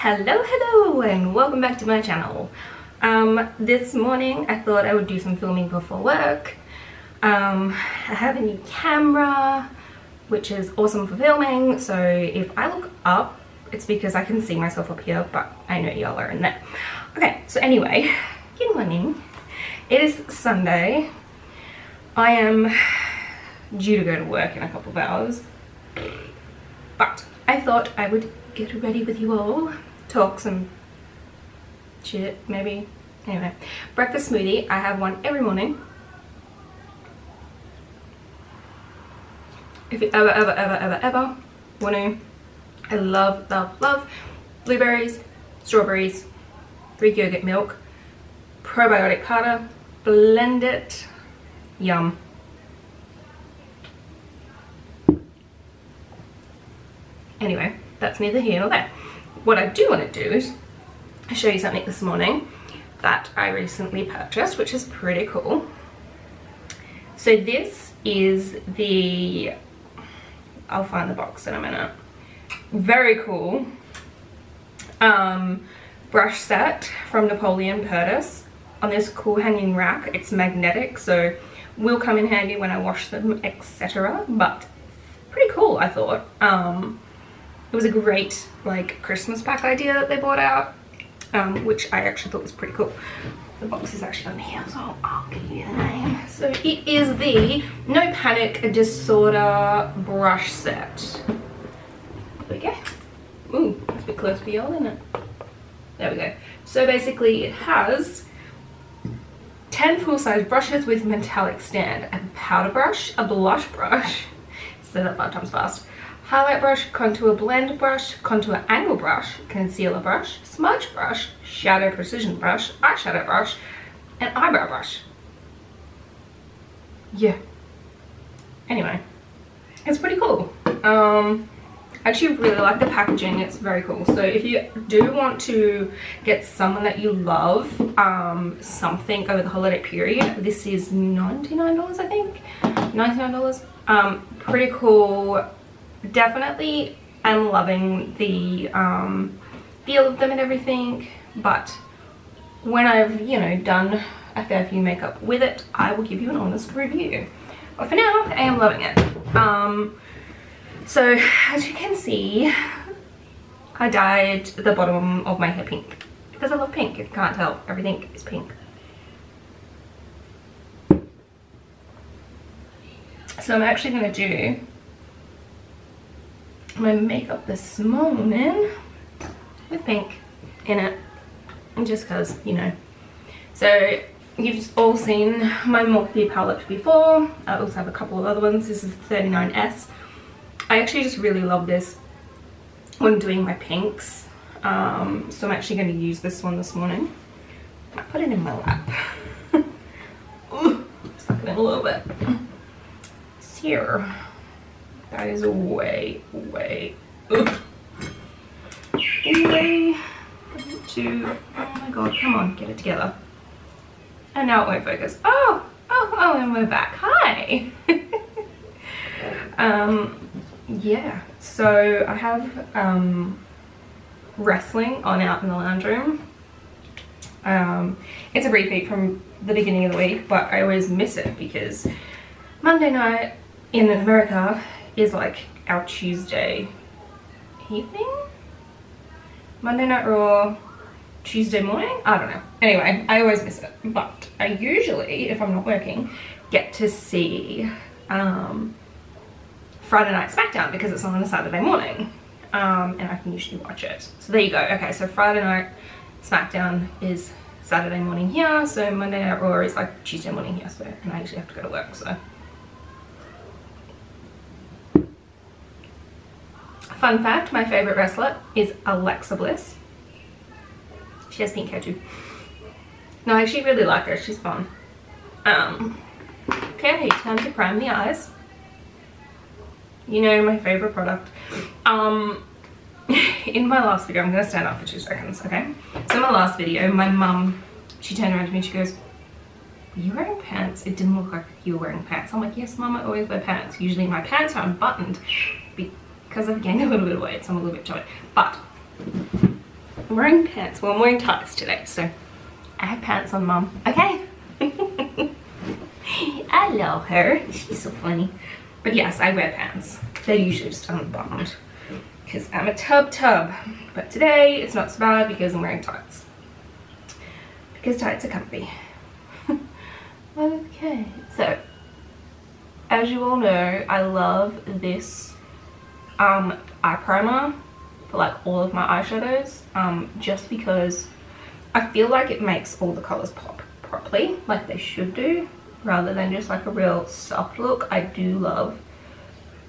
Hello and welcome back to my channel. This morning I thought I would do some filming before work. I have a new camera which is awesome for filming, so if I look up it's because I can see myself up here, but I know y'all are in there. Okay, so anyway, good morning. It is Sunday. I am due to go to work in a couple of hours, but I thought I would get ready with you all, talk some shit maybe. Anyway, breakfast smoothie. I have one every morning. If you ever want to, I love blueberries, strawberries, Greek yogurt milk, probiotic powder, blend it, yum. Anyway, that's neither here nor there. What I do want to do is show you something this morning that I recently purchased, which is pretty cool. So this is the, I'll find the box in a minute. Very cool brush set from Napoleon Purtis on this cool hanging rack. It's magnetic, so will come in handy when I wash them, etc. But pretty cool, I thought. It was a great like Christmas pack idea that they brought out, which I actually thought was pretty cool. The box is actually on here, so I'll give you the name. So it is the No Panic Disorder brush set. There we go. Ooh, that's a bit close for y'all, isn't it? There we go. So basically it has 10 full-size brushes with metallic stand, a powder brush, a blush brush, say that 5 times fast, highlight brush, contour blend brush, contour angle brush, concealer brush, smudge brush, shadow precision brush, eyeshadow brush, and eyebrow brush. Yeah. Anyway, it's pretty cool. I actually really like the packaging. It's very cool. So if you do want to get someone that you love something over the holiday period, this is $99, I think. $99. Pretty cool. Definitely am loving the feel of them and everything, but when I've, you know, done a fair few makeup with it, I will give you an honest review. But for now, I am loving it. So as you can see, I dyed the bottom of my hair pink because I love pink. If you can't tell, everything is pink. So I'm actually going to do my makeup this morning with pink in it, and just because, you know. So you've all seen my Morphe palette before. I also have a couple of other ones. This is 39S. I actually just really love this when doing my pinks, so I'm actually going to use this one this morning. I put it in my lap. Ooh, suck it in a little bit. Here. That is way too, oh my god, come on, get it together. And now it won't focus. Oh, and we're back. Hi. Yeah, so I have wrestling on out in the lounge room. It's a repeat from the beginning of the week, but I always miss it because Monday night in America is like our Tuesday evening? Monday Night Raw, Tuesday morning? I don't know. Anyway, I always miss it. But I usually, if I'm not working, get to see Friday Night SmackDown because it's on a Saturday morning. And I can usually watch it. So there you go. Okay, so Friday Night SmackDown is Saturday morning here. So Monday Night Raw is like Tuesday morning here. So, and I usually have to go to work, so. Fun fact, my favorite wrestler is Alexa Bliss. She has pink hair too. No, I actually really like her, she's fun. Okay, time to prime the eyes. You know, my favorite product. In my last video, I'm gonna stand up for 2 seconds, okay? So in my last video, my mum, she turned around to me and she goes, "Were you wearing pants? It didn't look like you were wearing pants." I'm like, "Yes, Mum, I always wear pants. Usually my pants are unbuttoned because I've gained a little bit of weight, so I'm a little bit chubby." But I'm wearing pants. Well, I'm wearing tights today, so I have pants on, Mum. Okay. I love her. She's so funny. But yes, I wear pants. They're usually just unbuttoned because I'm a tub. But today it's not so bad because I'm wearing tights. Because tights are comfy. Okay, so as you all know, I love this eye primer for like all of my eyeshadows, just because I feel like it makes all the colors pop properly, like they should do, rather than just like a real soft look. I do love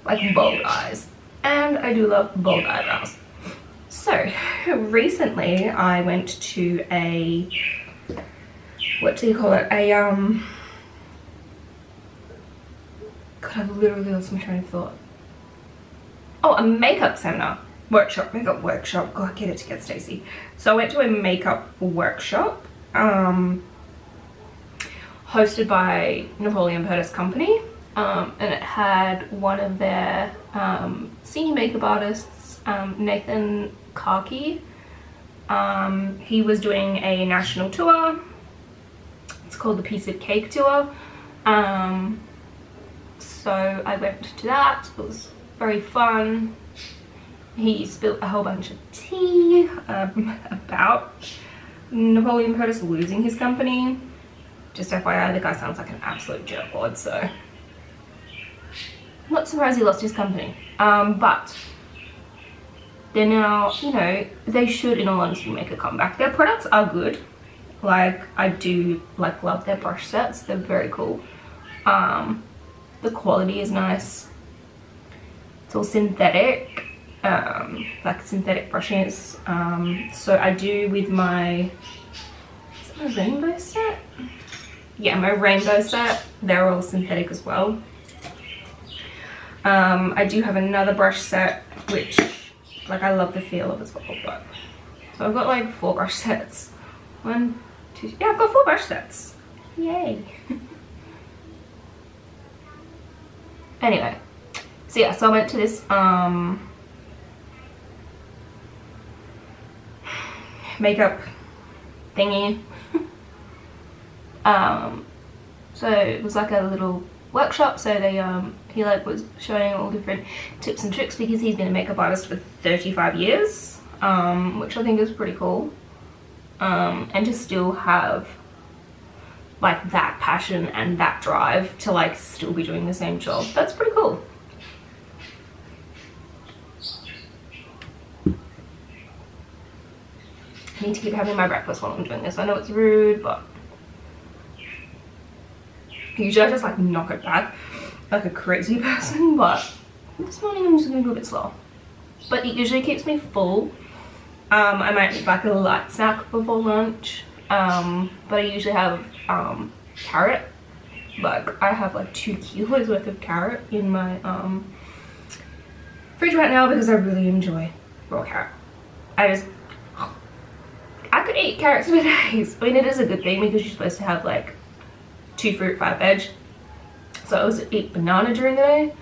like bold eyes, and I do love bold eyebrows. So recently I went to a, what do you call it, a God, I've literally lost my train of thought. Oh, a makeup seminar. Makeup workshop. God, get it together, Stacey. So I went to a makeup workshop hosted by Napoleon Purtis Company, and it had one of their senior makeup artists, Nathan Karki. He was doing a national tour. It's called the Piece of Cake Tour. So I went to that. It was very fun. He spilled a whole bunch of tea about Napoleon Purtis losing his company. Just FYI, the guy sounds like an absolute jerkwad, so I'm not surprised he lost his company. But they're now, you know, they should in all honesty make a comeback. Their products are good. Like, I do like love their brush sets. They're very cool. The quality is nice. It's all synthetic, like synthetic brushes. So I do with my, is it my rainbow set? Yeah, my rainbow set, they're all synthetic as well. I do have another brush set, which, like, I love the feel of as well, but, so I've got like 4 brush sets. 1, 2, yeah, I've got 4 brush sets. Yay. Anyway, so yeah, so I went to this makeup thingy. So it was like a little workshop. So they he like was showing all different tips and tricks, because he's been a makeup artist for 35 years, which I think is pretty cool. And to still have like that passion and that drive to like still be doing the same job, that's pretty cool. I need to keep having my breakfast while I'm doing this. I know it's rude, but usually I just like knock it back like a crazy person, but this morning I'm just gonna go a bit slow. But it usually keeps me full. I might eat like a light snack before lunch, but I usually have carrot. Like, I have like 2 kilos worth of carrot in my fridge right now, because I really enjoy raw carrot. I could eat carrots for days. I mean, it is a good thing because you're supposed to have like 2 fruit, 5 veg. So I always eat banana during the day.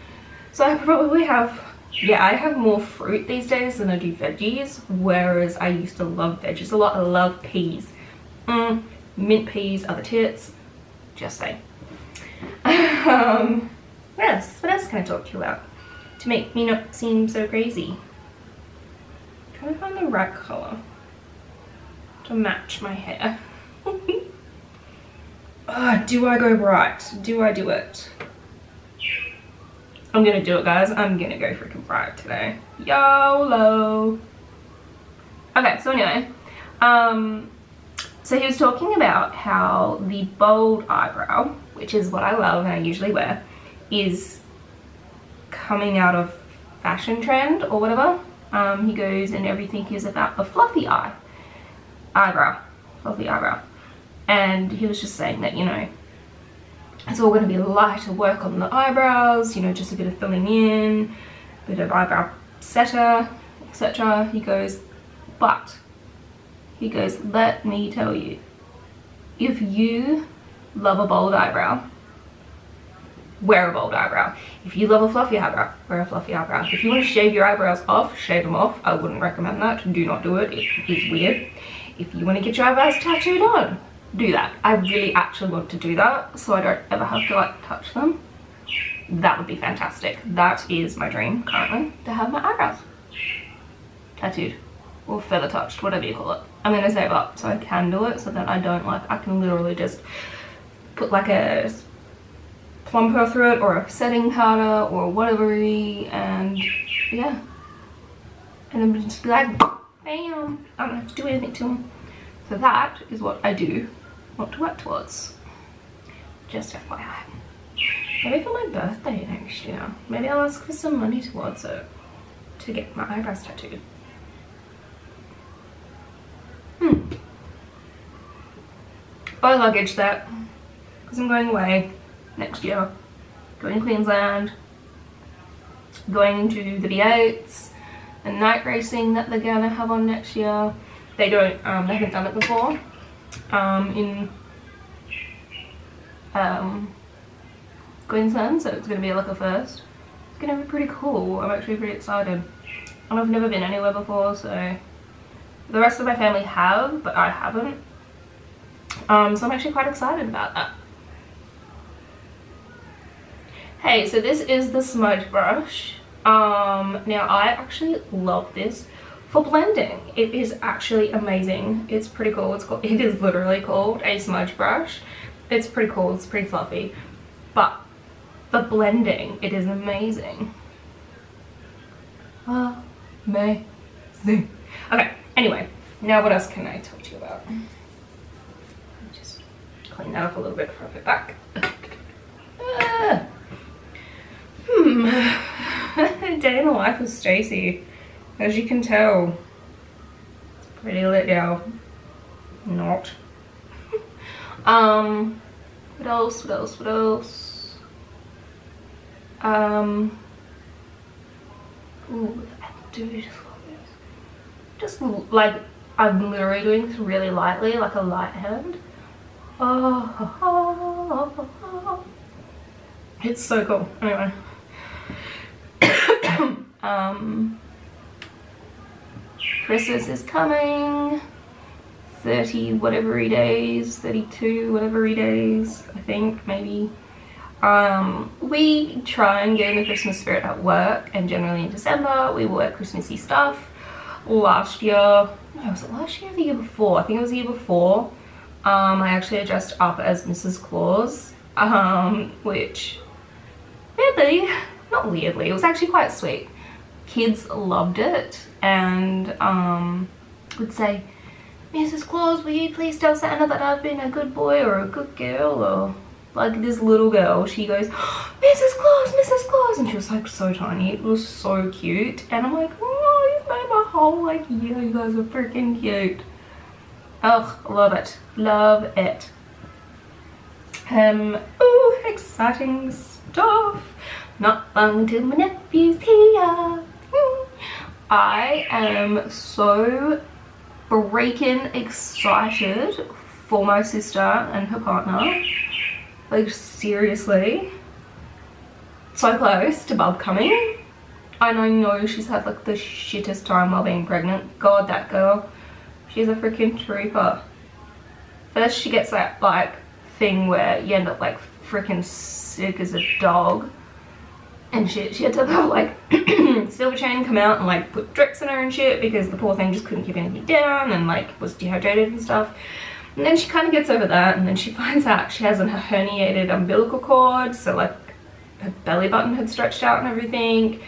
So I probably have, yeah, I have more fruit these days than I do veggies, whereas I used to love veggies a lot. I love peas. Mint peas are the tits. Just saying. What else can I talk to you about to make me not seem so crazy? I'm trying to find the right colour to match my hair. Do I go bright? Do I do it? I'm gonna do it, guys. I'm gonna go freaking bright today. YOLO. Okay, so anyway, so he was talking about how the bold eyebrow, which is what I love and I usually wear, is coming out of fashion trend or whatever. He goes, and everything is about a fluffy eyebrow, and he was just saying that, you know, it's all going to be lighter work on the eyebrows, you know, just a bit of filling in, a bit of eyebrow setter, etc. He goes, but he goes, let me tell you, if you love a bold eyebrow, wear a bold eyebrow. If you love a fluffy eyebrow, wear a fluffy eyebrow. If you want to shave your eyebrows off, shave them off. I wouldn't recommend that. Do not do it. It is weird. If you want to get your eyebrows tattooed on, do that. I really actually want to do that so I don't ever have to like touch them. That would be fantastic. That is my dream currently, to have my eyebrows tattooed or feather touched, whatever you call it. I'm going to save up so I can do it, so that I don't like, I can literally just put like a plumper through it or a setting powder or whatever, and yeah, and then just be like bam, I don't have to do anything to them. So that is what I do want to work towards, just FYI. Maybe for my birthday next year, maybe I'll ask for some money towards it to get my eyebrows tattooed. Buy luggage set, because I'm going away next year, going to Queensland, going to the V8s and night racing that they're gonna have on next year. They don't, they haven't done it before in Queensland, so it's gonna be like a first. It's gonna be pretty cool. I'm actually pretty excited, and I've never been anywhere before, so the rest of my family have, but I haven't. So I'm actually quite excited about that. Hey, so this is the smudge brush. Now I actually love this for blending. It is actually amazing. It's pretty cool. It is literally called a smudge brush. It's pretty cool. It's pretty fluffy, but for blending, it is amazing. Amazing. Okay. Anyway, now what else can I talk to you about? Just clean that up a little bit before I put it back. Day in the life of Stacey. As you can tell, it's pretty lit now. Not. What else? What else? What else? Ooh, I do just love this. Just like, I'm literally doing this really lightly, like a light hand. Oh, it's so cool. Anyway. Christmas is coming. 30 whatever days, 32 whatever days, I think, maybe. We try and get in the Christmas spirit at work, and generally in December we wear Christmassy stuff. Last year, no, was it last year or the year before? I think it was the year before. I actually dressed up as Mrs. Claus, which weirdly, not weirdly, it was actually quite sweet. Kids loved it, and would say, Mrs. Claus, will you please tell Santa that I've been a good boy or a good girl? Or like this little girl, she goes, Mrs. Claus, Mrs. Claus, and she was like so tiny. It was so cute, and I'm like, oh, you made my whole like year. You guys are freaking cute. Oh, love it, love it. Ooh, exciting stuff. Not long till my nephew's here. I am so freaking excited for my sister and her partner. Like, seriously, so close to Bub coming, and I know she's had like the shittest time while being pregnant. God, that girl, she's a freaking trooper. First she gets that like thing where you end up like freaking sick as a dog, and shit, she had to have like Silver Chain come out and like put drips in her and shit because the poor thing just couldn't keep anything down and like was dehydrated and stuff. And then she kind of gets over that, and then she finds out she has a herniated umbilical cord, so like her belly button had stretched out and everything.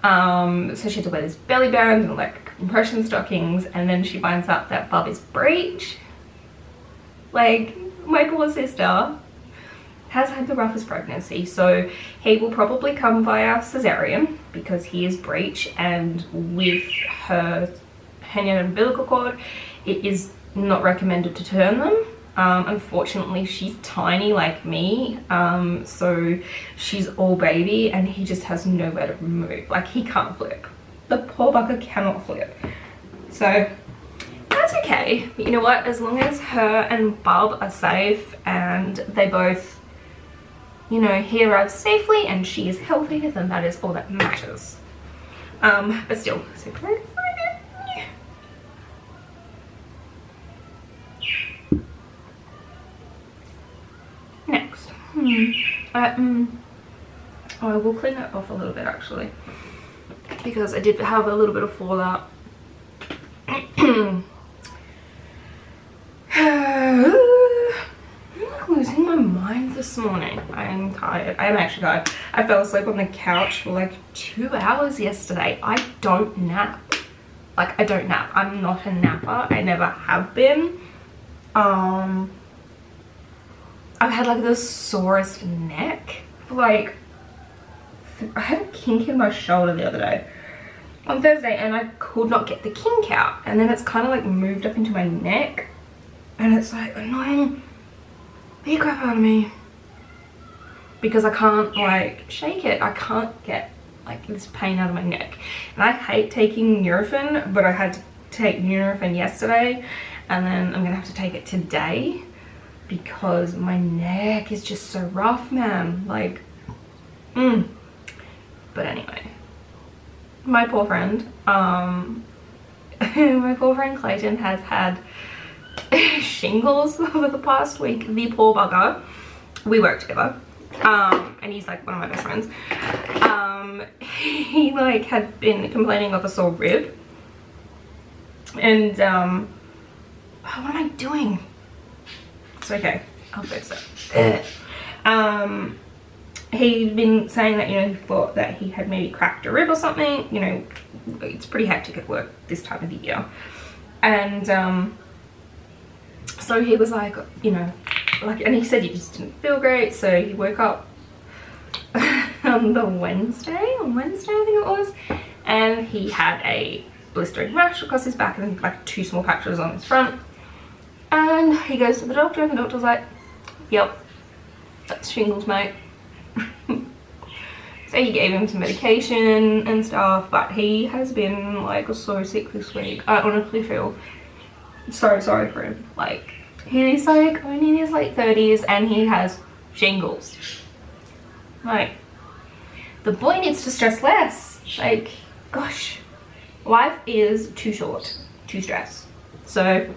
So she had to wear this belly band and like compression stockings, and then she finds out that Bub is breech. Like, my poor sister has had the roughest pregnancy, so he will probably come via cesarean because he is breech, and with her herniated umbilical cord, it is not recommended to turn them. Unfortunately, she's tiny like me, so she's all baby, and he just has nowhere to move. Like, he can't flip. The poor bugger cannot flip. So that's okay. But you know what? As long as her and Bub are safe and they both you know, he arrives safely and she is healthy, then that is all that matters. But still, super excited. Next, I will clean that off a little bit actually, because I did have a little bit of fallout. I'm losing my mind this morning. I am tired. I am actually tired. I fell asleep on the couch for like 2 hours yesterday. I don't nap. Like, I don't nap. I'm not a napper. I never have been. I've had like the sorest neck. Like, I had a kink in my shoulder the other day on Thursday, and I could not get the kink out, and then it's kind of like moved up into my neck, and it's like annoying the crap out of me because I can't like shake it. I can't get like this pain out of my neck, and I hate taking Nurofen, but I had to take Nurofen yesterday, and then I'm gonna have to take it today because my neck is just so rough, man. Like, but anyway, my poor friend, my poor friend Clayton has had shingles over the past week. The poor bugger. We work together, and he's like one of my best friends. He like had been complaining of a sore rib, and what am I doing? It's okay, I'll fix it. He'd been saying that, you know, he thought that he had maybe cracked a rib or something. You know, it's pretty hectic at work this time of the year. And so he was like, you know, like, and he said he just didn't feel great. So he woke up on Wednesday I think it was, and he had a blistering rash across his back and like 2 small patches on his front. And he goes to the doctor, and the doctor's like, yep, that's shingles, mate. So he gave him some medication and stuff, but he has been like so sick this week. I honestly feel so sorry for him. Like, he's like only in his late 30s and he has shingles. Like, the boy needs to stress less. Like, gosh, life is too short to stress. So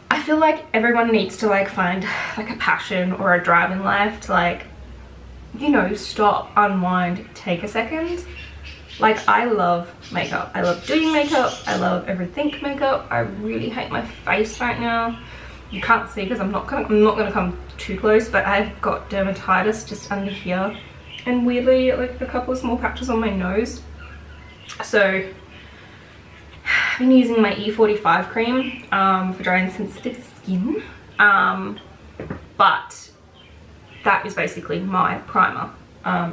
I feel like everyone needs to like find like a passion or a drive in life to like, you know, stop, unwind, take a second. Like, I love makeup. I love doing makeup. I love everything makeup. I really hate my face right now. You can't see because I'm not gonna come too close, but I've got dermatitis just under here, and weirdly like a couple of small patches on my nose. So I've been using my E45 cream for dry and sensitive skin, but that is basically my primer,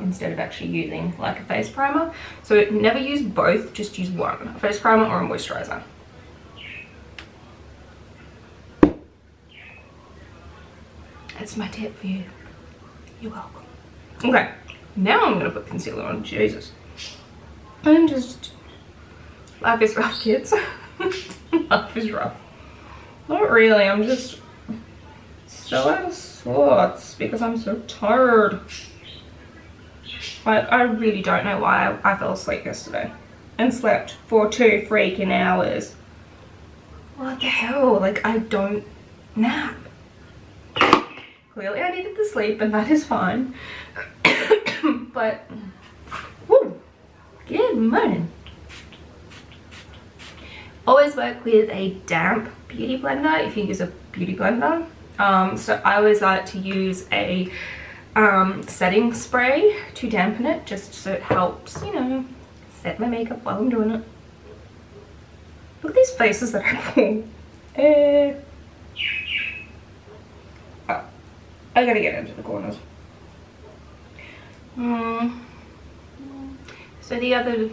instead of actually using like a face primer. So never use both, just use one, a face primer or a moisturizer. That's my tip for you. You're welcome. Okay, now I'm gonna put concealer on. Jesus, I'm just, life is rough, kids. Life is rough. Not really, I'm just so out of sorts because I'm so tired. Like, I really don't know why I fell asleep yesterday and slept for 2 freaking hours. What the hell? Like, I don't nap. Clearly I needed the sleep, and that is fine. But, woo, good morning. Always work with a damp beauty blender if you use a beauty blender. So I always like to use a setting spray to dampen it, just so it helps, you know, set my makeup while I'm doing it. Look at these faces that I pull. Oh, I gotta get into the corners. So the other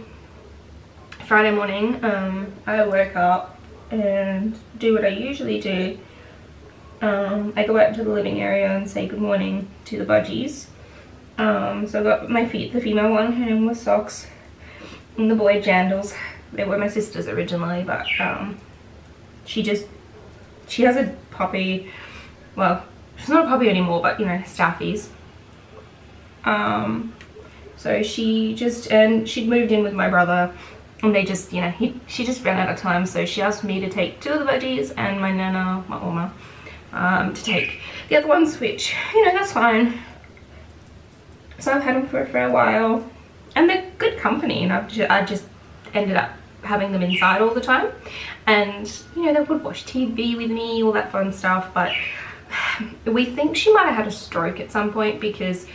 Friday morning, I woke up and do what I usually do. I go out into the living area and say good morning to the budgies. So I got the female one, her name was Socks, and the boy Jandals. They were my sisters originally, but she has a puppy. Well, she's not a puppy anymore, but you know, staffies. So she'd moved in with my brother, and they just, you know, she just ran out of time, so she asked me to take 2 of the veggies and my nana, my oma, to take the other ones, which, you know, that's fine. So I've had them for a fair while, and they're good company, and I just ended up having them inside all the time, and, you know, they would watch TV with me, all that fun stuff. But we think she might have had a stroke at some point, because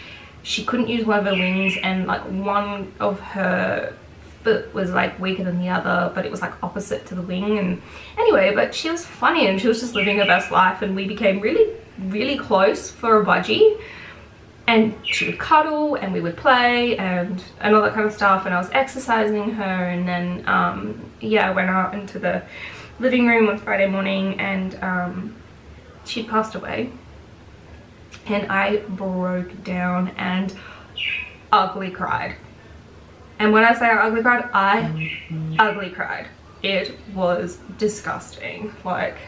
she couldn't use one of her wings, and like one of her foot was like weaker than the other, but it was like opposite to the wing. And anyway, but she was funny, and she was just living her best life, and we became really close for a budgie, and she would cuddle and we would play and all that kind of stuff, and I was exercising her. And then yeah, I went out into the living room on Friday morning, and she'd passed away, and I broke down and ugly cried. And when I say I ugly cried, I ugly cried. It was disgusting. Like,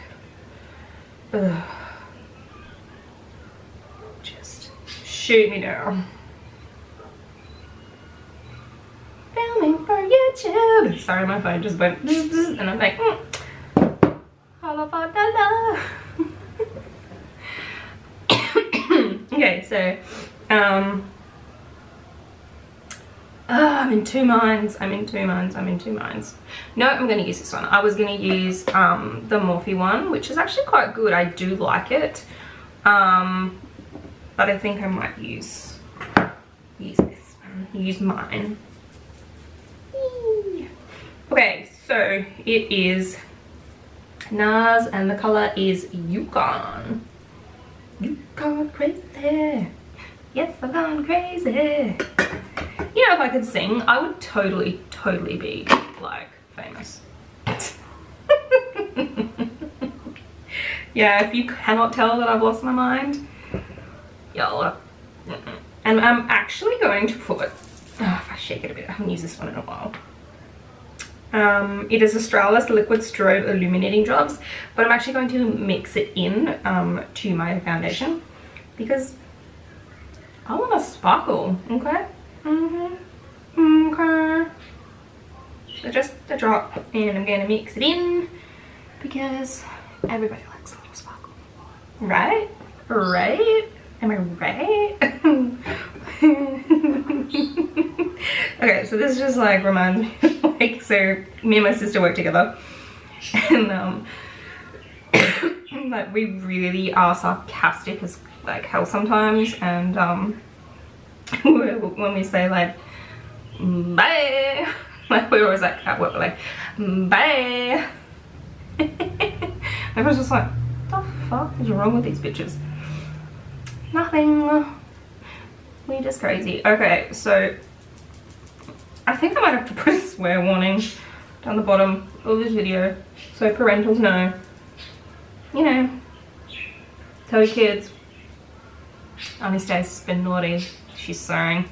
ugh. Just shoot me down. Filming for YouTube. Sorry, my phone just went zzz, zzz, and I'm like, holla for dollar. Okay, so I'm in two minds. No, I'm going to use this one. I was going to use the Morphe one, which is actually quite good. I do like it. But I think I might use this one. Use mine. Whee! Okay, so it is NARS, and the color is Yukon. You gone crazy. Yes, I've gone crazy. You know, if I could sing, I would totally be like famous. Yeah, if you cannot tell that I've lost my mind, y'all. And I'm actually going to put, if I shake it a bit, I haven't used this one in a while. It is Australis Liquid Strobe Illuminating Drops, but I'm actually going to mix it in to my foundation, because I want to sparkle, okay? Okay. So just a drop, and I'm going to mix it in, because everybody likes a little sparkle. Right? Right? Am I right? Okay, so this just like reminds me, like, so me and my sister work together, and like we really are sarcastic as like hell sometimes, and when we say like bye, like we're always like at work, we're like bye. I was just like, what the fuck is wrong with these bitches? Nothing. We're just crazy. Okay, so I think I might have to put a swear warning down the bottom of this video, so parentals know. You know, tell your kids, Auntie Stace's been naughty, she's swearing.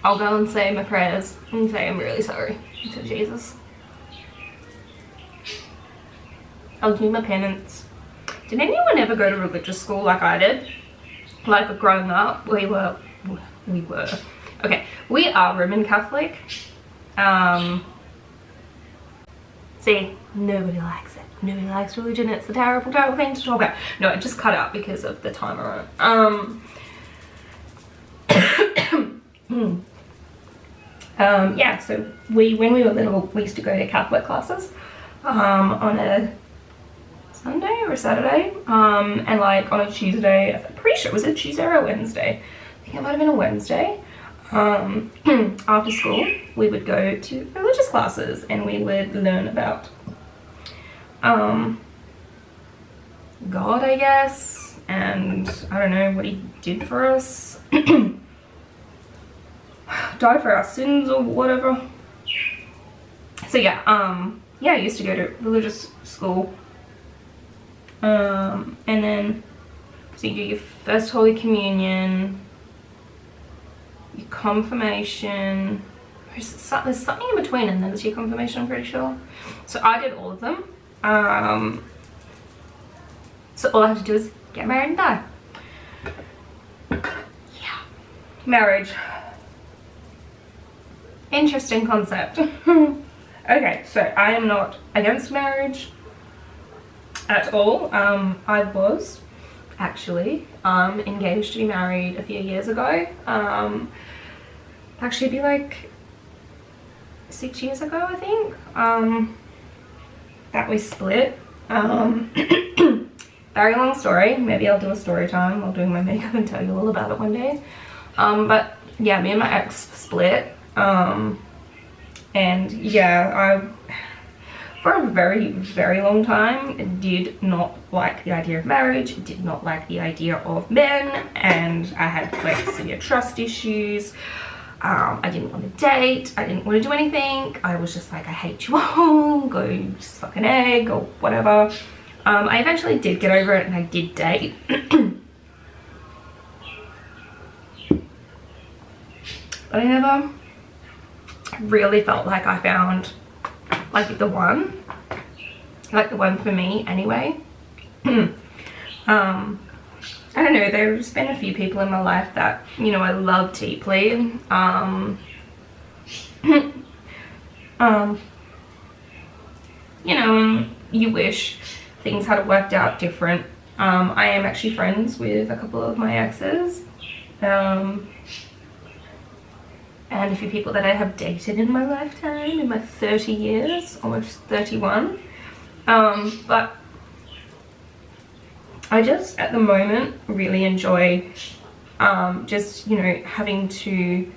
I'll go and say my prayers and say I'm really sorry to Jesus. I'll do my penance. Did anyone ever go to religious school like I did? Like growing up, we were, okay, we are Roman Catholic. See, nobody likes it. Nobody likes religion. It's a terrible, terrible thing to talk about. No, it just cut out because of the timer. Yeah, so when we were little, we used to go to Catholic classes on a Sunday or a Saturday, and like on a Tuesday, I'm pretty sure it was a Tuesday or a Wednesday. I think it might have been a Wednesday. After school, we would go to religious classes, and we would learn about God, I guess, and I don't know what he did for us. Died for our sins or whatever. So yeah, yeah, I used to go to religious school. And then, so you do your first Holy Communion, your confirmation, there's something in between, and then there's your confirmation, I'm pretty sure. So I did all of them. So all I have to do is get married and die. Yeah. Marriage. Interesting concept. Okay, so I am not against marriage at all. I was actually engaged to be married a few years ago. Actually it'd be like 6 years ago, I think, that we split. Very long story. Maybe I'll do a story time while doing my makeup and tell you all about it one day. But yeah, me and my ex split. And yeah, for a very, very long time, did not like the idea of marriage, did not like the idea of men, and I had like severe trust issues. I didn't want to date, I didn't want to do anything. I was just like, I hate you all, go just fuck an egg or whatever. I eventually did get over it and I did date. But I never really felt like I found like the one for me anyway. I don't know, there's been a few people in my life that, you know, I love deeply. You know, you wish things had worked out different. I am actually friends with a couple of my exes. And a few people that I have dated in my lifetime, in my 30 years, almost 31. But I just, at the moment, really enjoy just, you know, having to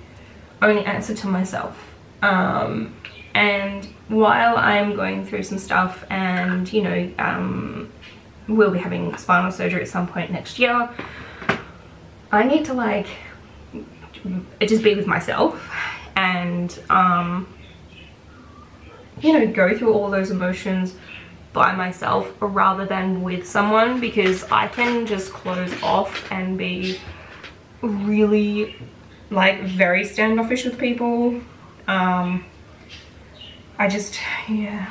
only answer to myself. And while I'm going through some stuff and, you know, we'll be having spinal surgery at some point next year, I need to, like, just be with myself and, you know, go through all those emotions by myself rather than with someone, because I can just close off and be really like very standoffish with people. I just, yeah,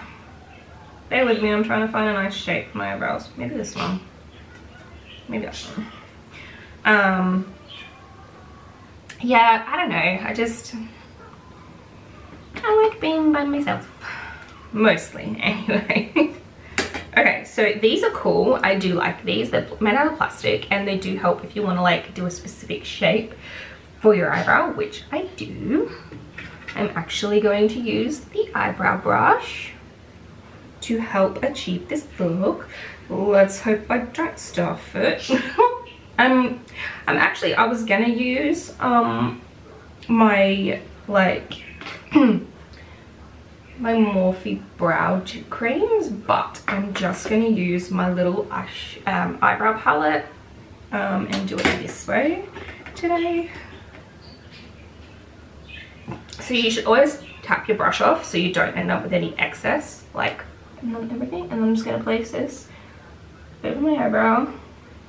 bear with me, I'm trying to find a nice shape for my eyebrows. Maybe this one, maybe that one. Yeah, I don't know, I like being by myself mostly anyway. Okay, so these are cool. I do like these. They're made out of plastic and they do help if you want to like do a specific shape for your eyebrow, which I do. I'm actually going to use the eyebrow brush to help achieve this look. Let's hope I don't stuff it. I was gonna use my like my Morphe brow creams, but I'm just going to use my little eyebrow palette and do it this way today. So you should always tap your brush off so you don't end up with any excess, like on everything. And I'm just going to place this over my eyebrow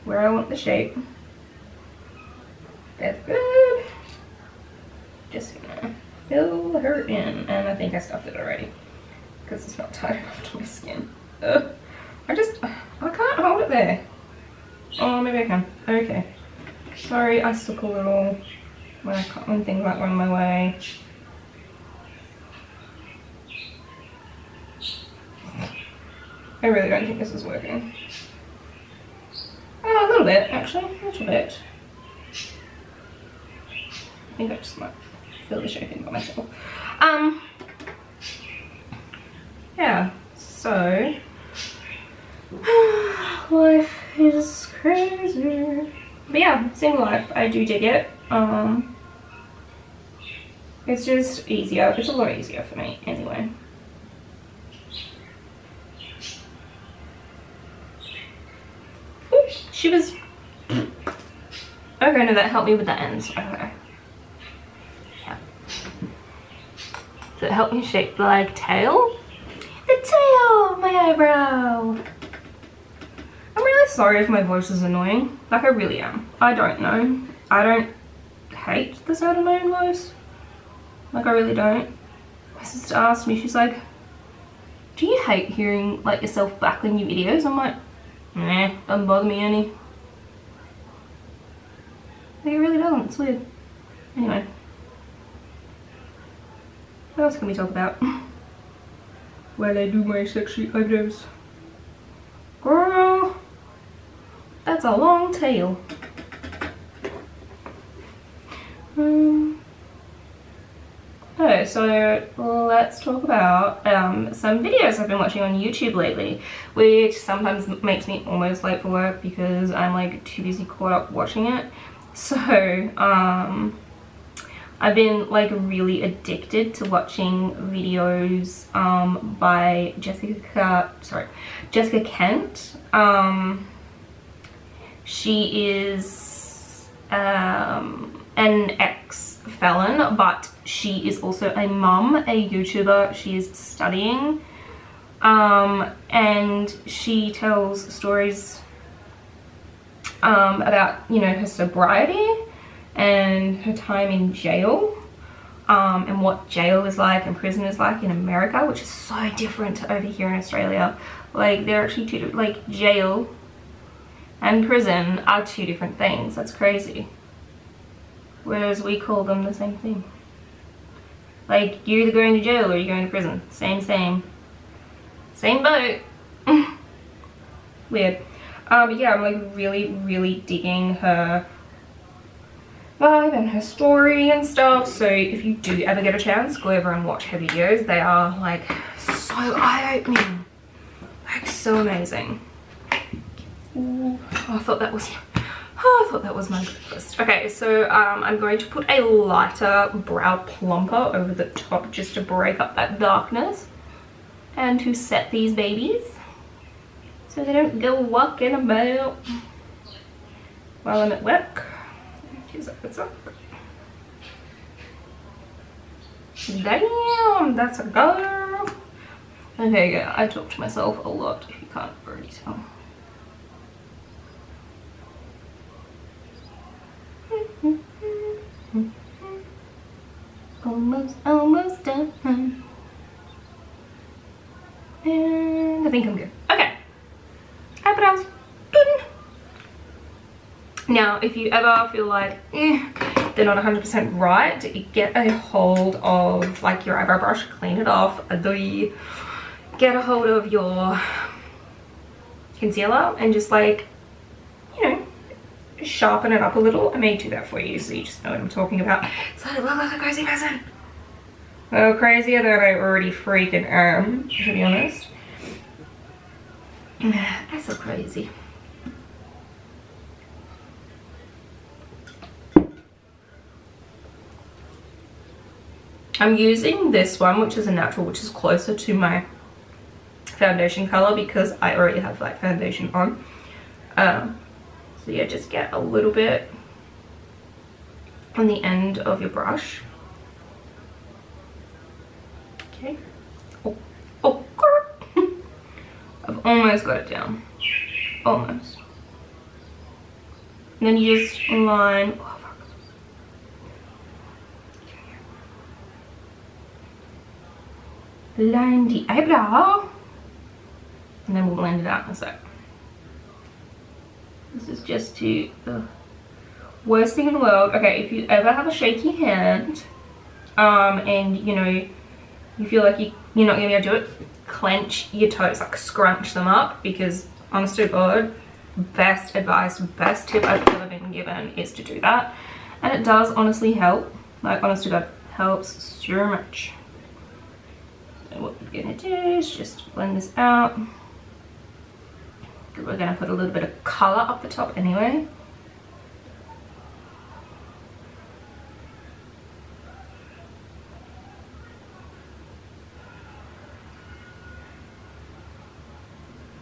where I want the shape. That's good. Just gonna fill her in, and I think I stuffed it already because it's not tight enough to my skin. I can't hold it there. Oh, maybe I can. Okay. Sorry, I suck a little when things like run my way. I really don't think this is working. Oh, a little bit, actually. A little bit. I think I just might fill the shape in by myself. Yeah, so life is crazy. But yeah, single life, I do dig it. It's just easier. It's a lot easier for me anyway. Ooh, she was. Okay, no, that helped me with the ends. Okay. Yeah. So it helped me shape the like tail. The tail of my eyebrow. I'm really sorry if my voice is annoying. Like, I really am. I don't know. I don't hate the sound of my own voice. Like, I really don't. My sister asked me, she's like, do you hate hearing like yourself back on your videos? I'm like, nah, doesn't bother me any. Like, it really doesn't. It's weird. Anyway, what else can we talk about while I do my sexy eyebrows? Girl, that's a long tail. Okay, so let's talk about some videos I've been watching on YouTube lately, which sometimes makes me almost late for work because I'm like too busy caught up watching it. So I've been like really addicted to watching videos by Jessica Kent. She is an ex-felon, but she is also a mum, a YouTuber. She is studying, and she tells stories about, you know, her sobriety and her time in jail, and what jail is like and prison is like in America, which is so different to over here in Australia. Like, they're actually two, like, jail and prison are two different things. That's crazy. Whereas we call them the same thing. Like, you're either going to jail or you're going to prison. Same boat. Weird. But yeah, I'm like really digging her vibe and her story and stuff. So if you do ever get a chance, go over and watch her videos. They are like so eye-opening, like so amazing. Ooh, I thought that was my breakfast. Okay, so I'm going to put a lighter brow plumper over the top just to break up that darkness and to set these babies so they don't go walking about while I'm at work. What's up? Damn, that's a girl. Okay, yeah, I talk to myself a lot if you can't already tell. Almost done. And I think I'm good. Okay. Eyebrows done. Now, if you ever feel like they're not 100% right, get a hold of like your eyebrow brush, clean it off, get a hold of your concealer and just like, you know, sharpen it up a little. I may do that for you so you just know what I'm talking about. So I look like a crazy person. Well, crazier than I already freaking am, to be honest. I'm so crazy. I'm using this one, which is a natural, which is closer to my foundation color because I already have like foundation on. So yeah, just get a little bit on the end of your brush. Okay. Oh, I've almost got it down. Almost. And then you just line. Oh, fuck. Line the eyebrow. And then we'll blend it out in a sec. This is just to worst thing in the world. Okay, if you ever have a shaky hand, and you know you feel like you're not gonna be able to do it, clench your toes, like scrunch them up, because honest to God, best advice, best tip I've ever been given is to do that, and it does honestly help. Like, honest to God, helps so much. So what we're gonna do is just blend this out. We're going to put a little bit of colour up the top anyway.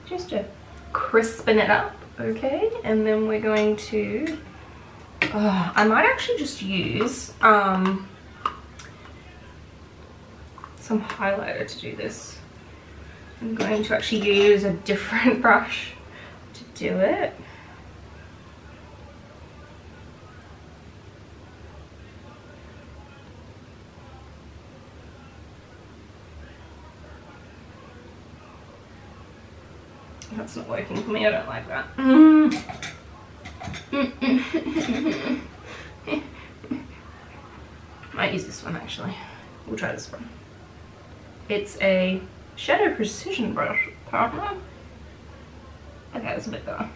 Just to crispen it up, okay? And then we're going to, I might actually just use some highlighter to do this. I'm going to actually use a different brush to do it. That's not working for me, I don't like that. might use this one actually. We'll try this one. It's a Shadow Precision brush, apparently. Okay, that's a bit better.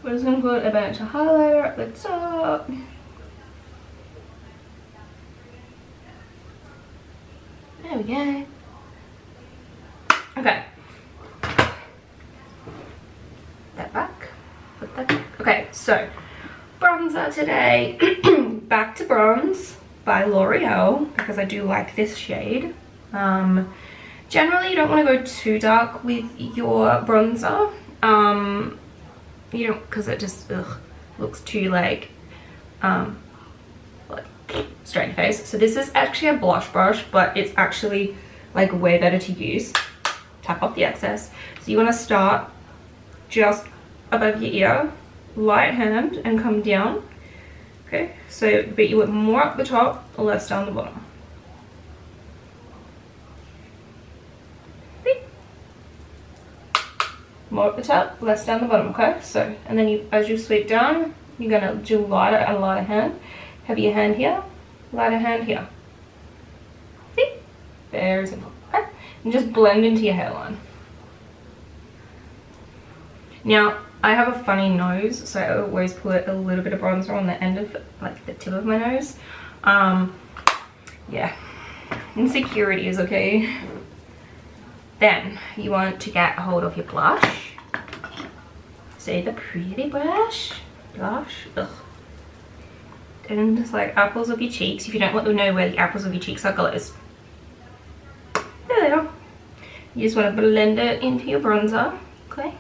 We're just going to put a bunch of highlighter at the top. There we go. Okay. That back. Put that back. Okay, so bronzer today. Back to Bronze by L'Oreal because I do like this shade. Generally, you don't want to go too dark with your bronzer. You don't, because it just looks too like straight in the face. So this is actually a blush brush, but it's actually like way better to use. Tap off the excess. So you want to start just above your ear, light hand, and come down. Okay, so but you want more up the top, less down the bottom. See? More up the top, less down the bottom. Okay, so and then you, as you sweep down, you're gonna do lighter and lighter hand. Heavier hand here, lighter hand here. See? Very simple. Okay, and just blend into your hairline. Now, I have a funny nose, so I always put a little bit of bronzer on the end of, like, the tip of my nose. Yeah, insecurities, okay? Then, you want to get a hold of your blush. See the pretty blush? Blush? Ugh. And just, like, apples of your cheeks. If you don't want to know where the apples of your cheeks are, goes. There they are. You just want to blend it into your bronzer, okay?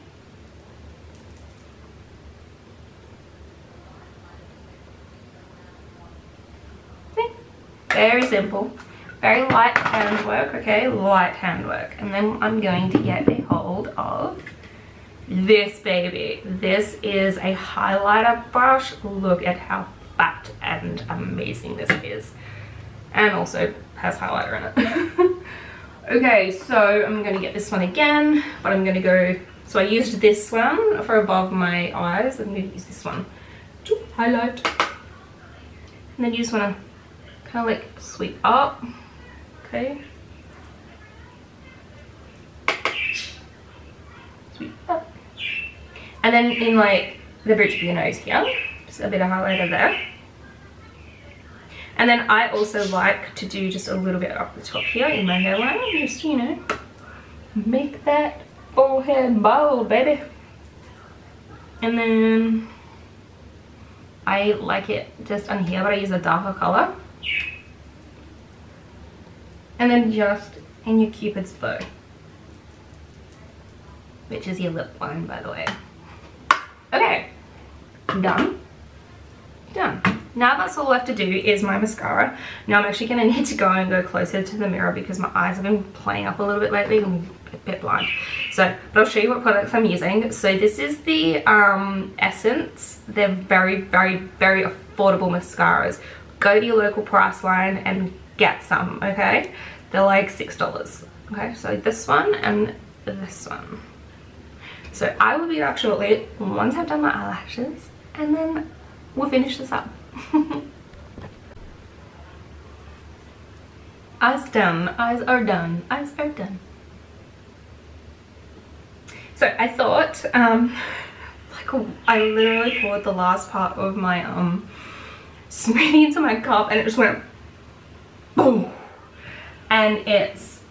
Very simple, very light handwork, okay, light handwork. And then I'm going to get a hold of this baby. This is a highlighter brush. Look at how fat and amazing this is. And also has highlighter in it. Okay, so I'm going to get this one again, but I'm going to go, so I used this one for above my eyes. I'm going to use this one to highlight. And then you just want to kind of like sweep up, okay, sweep up, and then in like the bridge of your nose here, just a bit of highlighter there. And then I also like to do just a little bit up the top here in my hairline, just, you know, make that forehead bold, baby. And then I like it just on here, but I use a darker color. And then just in your Cupid's bow, which is your lip line, by the way. Okay, done. Done. Now that's all left to do is my mascara. Now I'm actually going to need to go and go closer to the mirror because my eyes have been playing up a little bit lately. I'm a bit blind. So, but I'll show you what products I'm using. So this is the Essence. They're very, very, very affordable mascaras. Go to your local Priceline and get some, okay? They're like $6. Okay, so this one and this one. So I will be back shortly once I've done my eyelashes and then we'll finish this up. Eyes done, eyes are done, eyes are done. So I thought, like I literally poured the last part of my smoothie into my cup and it just went boom, and it's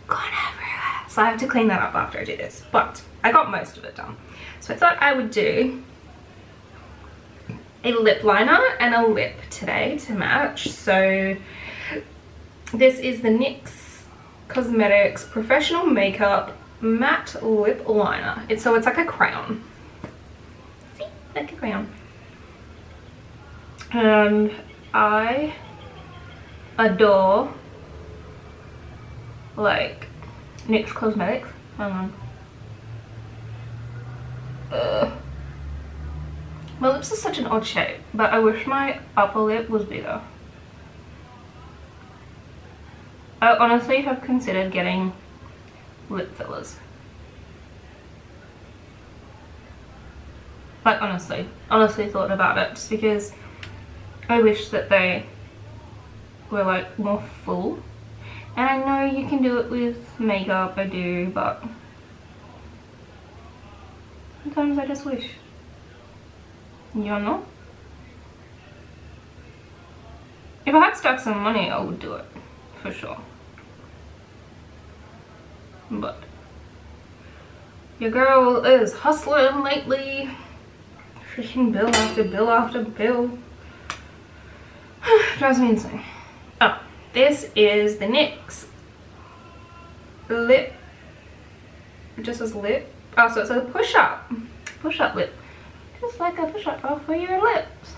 gone everywhere. So I have to clean that up after I do this, but I got most of it done. So I thought I would do a lip liner and a lip today to match. So this is the NYX Cosmetics Professional Makeup Matte Lip Liner. It's like a crayon. See, like a crayon. And I adore like NYX Cosmetics. Hang on. My lips are such an odd shape, but I wish my upper lip was bigger. I honestly have considered getting lip fillers. Like honestly thought about it, just because I wish that they were like more full. And I know you can do it with makeup, I do, but sometimes I just wish. You know? If I had stacks of money, I would do it, for sure. But your girl is hustling lately. Freaking bill after bill after bill. Drives me insane. Oh, this is the NYX lip. It just says lip. Oh, so it's a push-up lip. Just like a push-up for your lips.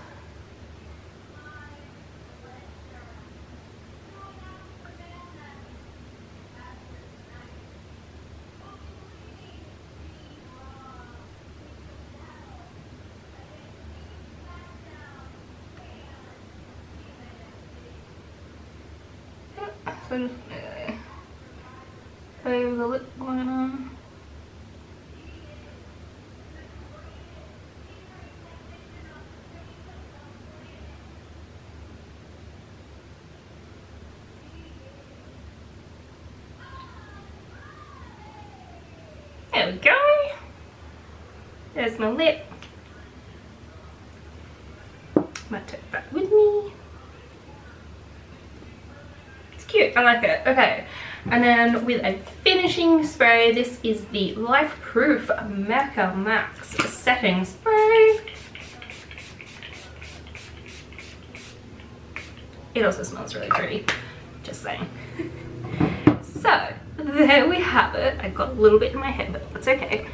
So just play with the lip liner. There we go. There's my lip. Might take that with me. Cute, I like it. Okay, and then with a finishing spray, this is the Life Proof Mecca Max setting spray. It also smells really pretty, just saying. So there we have it. I got a little bit in my head, but that's okay.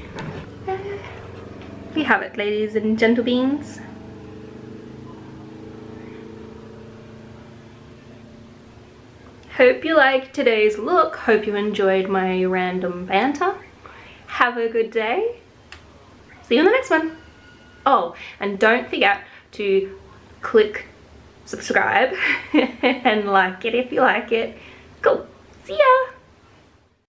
We have it, ladies and gentle beans. Hope you liked today's look. Hope you enjoyed my random banter. Have a good day. See you in the next one. Oh, and don't forget to click subscribe and like it if you like it. Cool. See ya.